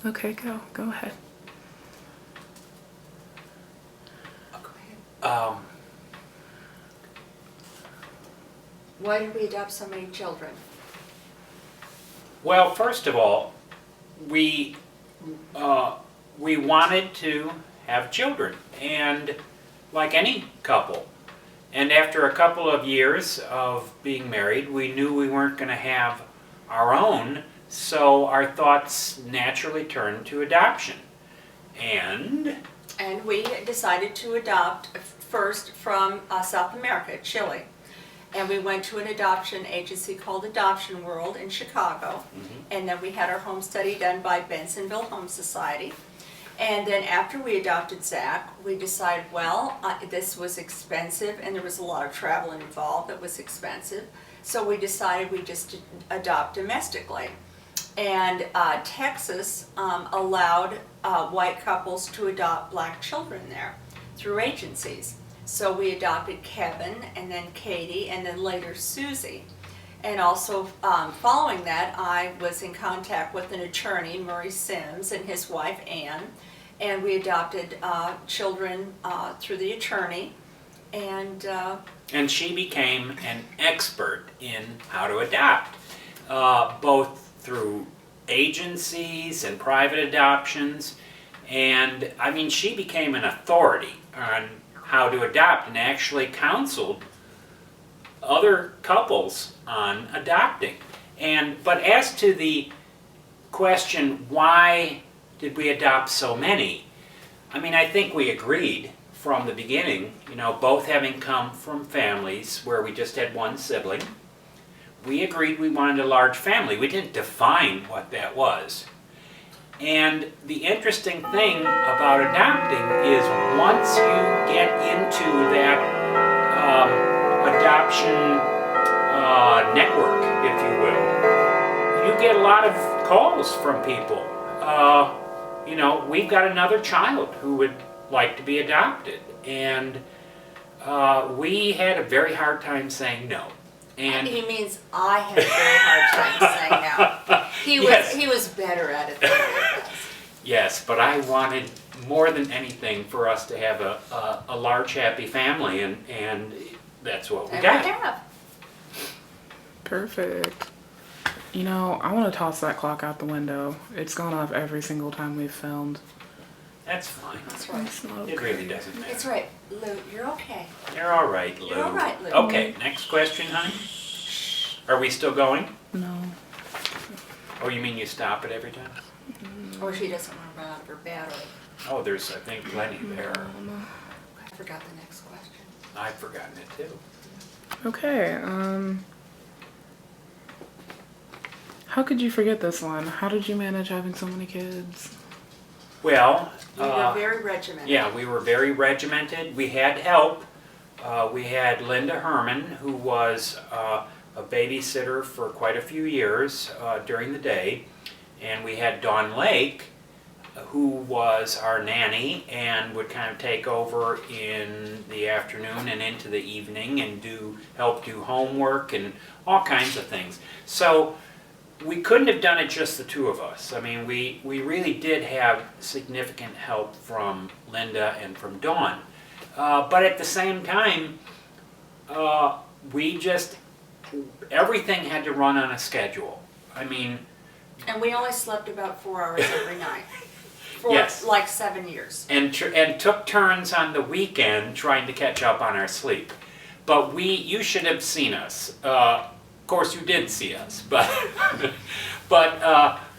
Okay, go ahead. Um, Why did we adopt so many children? well, first of all, we wanted to have children, and like any couple. And after a couple of years of being married, we knew we weren't going to have our own, so our thoughts naturally turned to adoption. And And we decided to adopt first from South America, Chile. And we went to an adoption agency called Adoption World in Chicago. And then we had our home study done by Bensonville Home Society. And then after we adopted Zach, we decided, well, this was expensive and there was a lot of travel involved that was expensive. So we decided we just adopt domestically. And Texas allowed white couples to adopt black children there through agencies. So we adopted Kevin and then Katie and then later Susie. And also following that, I was in contact with an attorney, Murray Sims, and his wife Ann. And we adopted children through the attorney. And she became an expert in how to adopt, both through agencies and private adoptions. And I mean, she became an authority on how to adopt and actually counseled other couples on adopting. But as to the question, why did we adopt so many? I mean, I think we agreed from the beginning, both having come from families where we just had one sibling. We agreed we wanted a large family. We didn't define what that was. And the interesting thing about adopting is once you get into that adoption network, if you will, you get a lot of calls from people. We've got another child who would like to be adopted. And we had a very hard time saying no. And he means I had a very hard time saying no. He was better at it than I was. Yes, but I wanted more than anything for us to have a large, happy family, and that's what we got. We have. Perfect. I want to toss that clock out the window. It's gone off every single time we've filmed. That's fine. That's right. It's not It really doesn't matter. It's right. Lou, you're okay. You're all right, Lou. You're all right, Lou. Okay, next question, honey. Are we still going? No. Oh, you mean you stop it every time? Or she doesn't want to run out of her battery. Oh, there's, I think, plenty there. I forgot the next question. I've forgotten it too. Okay, how could you forget this one? How did you manage having so many kids? Well, We were very regimented. yeah, we were very regimented. We had help. We had Linda Herman, who was a babysitter for quite a few years during the day. And we had Dawn Lake, who was our nanny and would kind of take over in the afternoon and into the evening and help do homework and all kinds of things. So we couldn't have done it just the two of us. I mean, we really did have significant help from Linda and from Dawn. But at the same time, everything had to run on a schedule. I mean... And we only slept about 4 hours every night. For Yes. like 7 years. And took turns on the weekend trying to catch up on our sleep. But you should have seen us. Of course you did see us, but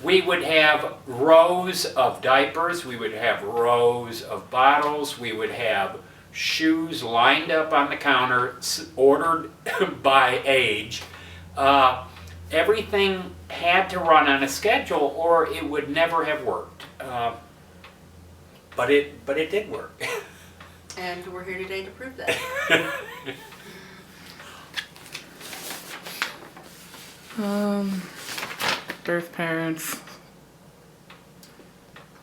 we would have rows of diapers, we would have rows of bottles, we would have shoes lined up on the counter, ordered by age. Everything had to run on a schedule or it would never have worked. But it did work. And we're here today to prove that. Birth parents.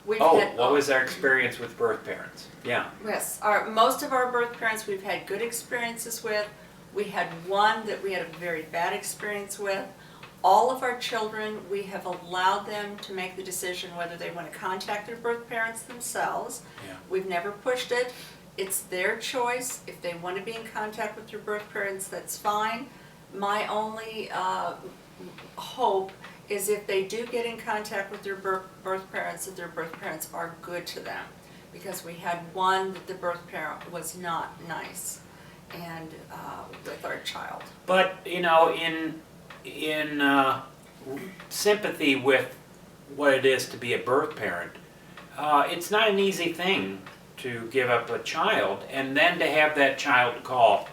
What was our experience with birth parents? Yeah. Yes, most of our birth parents we've had good experiences with. We had one that we had a very bad experience with. All of our children, we have allowed them to make the decision whether they want to contact their birth parents themselves. Yeah. We've never pushed it. It's their choice. If they want to be in contact with their birth parents, that's fine. My only hope is if they do get in contact with their birth parents, that their birth parents are good to them. Because we had one that the birth parent was not nice and with our child. But, you know, in sympathy with what it is to be a birth parent, it's not an easy thing to give up a child and then to have that child call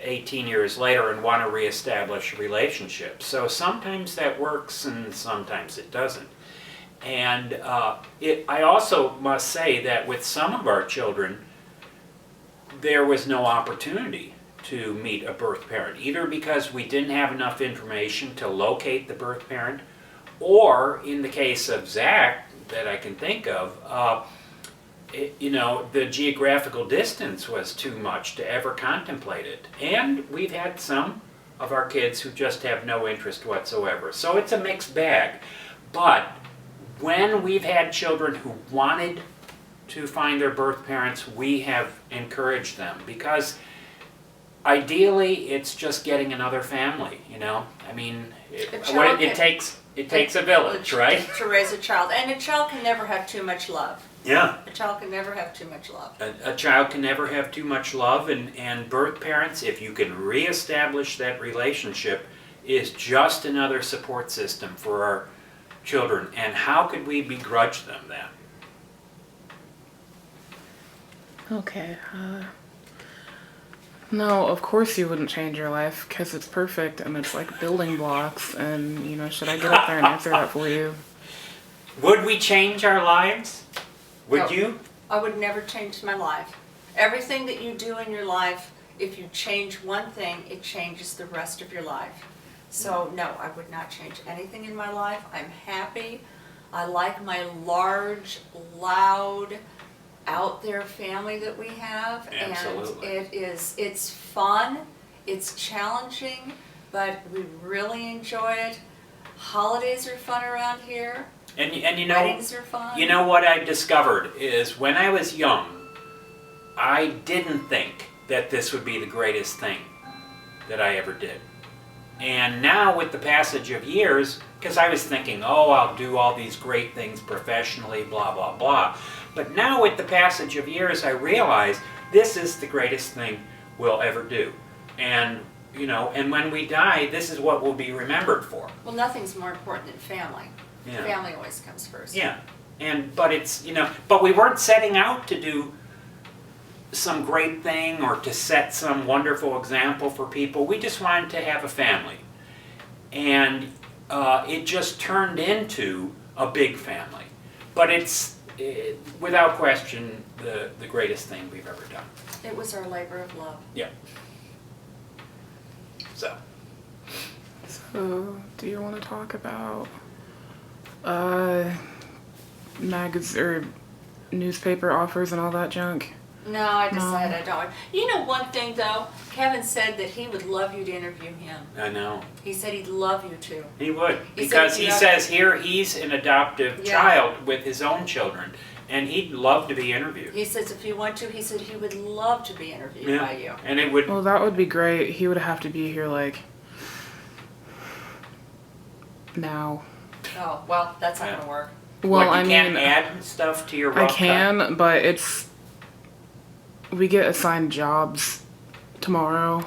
18 years later and want to reestablish a relationship. So sometimes that works and sometimes it doesn't. And I also must say that with some of our children, there was no opportunity to meet a birth parent, either because we didn't have enough information to locate the birth parent, or in the case of Zach, that I can think of, you know, the geographical distance was too much to ever contemplate it. And we've had some of our kids who just have no interest whatsoever. So it's a mixed bag. But when we've had children who wanted to find their birth parents, we have encouraged them, because ideally it's just getting another family, you know? I mean, it takes a village, right? To raise a child. And a child can never have too much love. Yeah. A child can never have too much love. A child can never have too much love, and birth parents, if you can reestablish that relationship, is just another support system for our children. And how could we begrudge them that? Okay. No, of course you wouldn't change your life because it's perfect and it's like building blocks. And, you know, should I get up there and answer that for you? Would we change our lives? Would No. you? I would never change my life. Everything that you do in your life, if you change one thing, it changes the rest of your life. So no, I would not change anything in my life. I'm happy. I like my large, loud, out there family that we have. Absolutely. And it's fun, it's challenging, but we really enjoy it. Holidays are fun around here. And you know, Weddings are fun. you know what I discovered is when I was young, I didn't think that this would be the greatest thing that I ever did. And now with the passage of years, because I was thinking, oh, I'll do all these great things professionally, blah, blah, blah. But now with the passage of years, I realize this is the greatest thing we'll ever do. And, you know, and when we die, this is what we'll be remembered for. Well, nothing's more important than family. Yeah. Family always comes first. Yeah, but it's, you know, but we weren't setting out to do some great thing or to set some wonderful example for people. We just wanted to have a family. And it just turned into a big family. But it's, without question, the greatest thing we've ever done. It was our labor of love. Yeah. So. So, do you want to talk about newspaper offers and all that junk? No, I decided I don't. You know one thing though, Kevin said that he would love you to interview him. I know. He said he'd love you to. He would, He because said, he you know- says here he's an adoptive Yeah. child with his own children, and he'd love to be interviewed. He says if you want to, he said he would love to be interviewed by you. And it would, Well, that would be great. He would have to be here like now. Oh, well, that's not Yeah. gonna work. Well, what, you I can't mean, add stuff to your I rough cut? can, but we get assigned jobs tomorrow.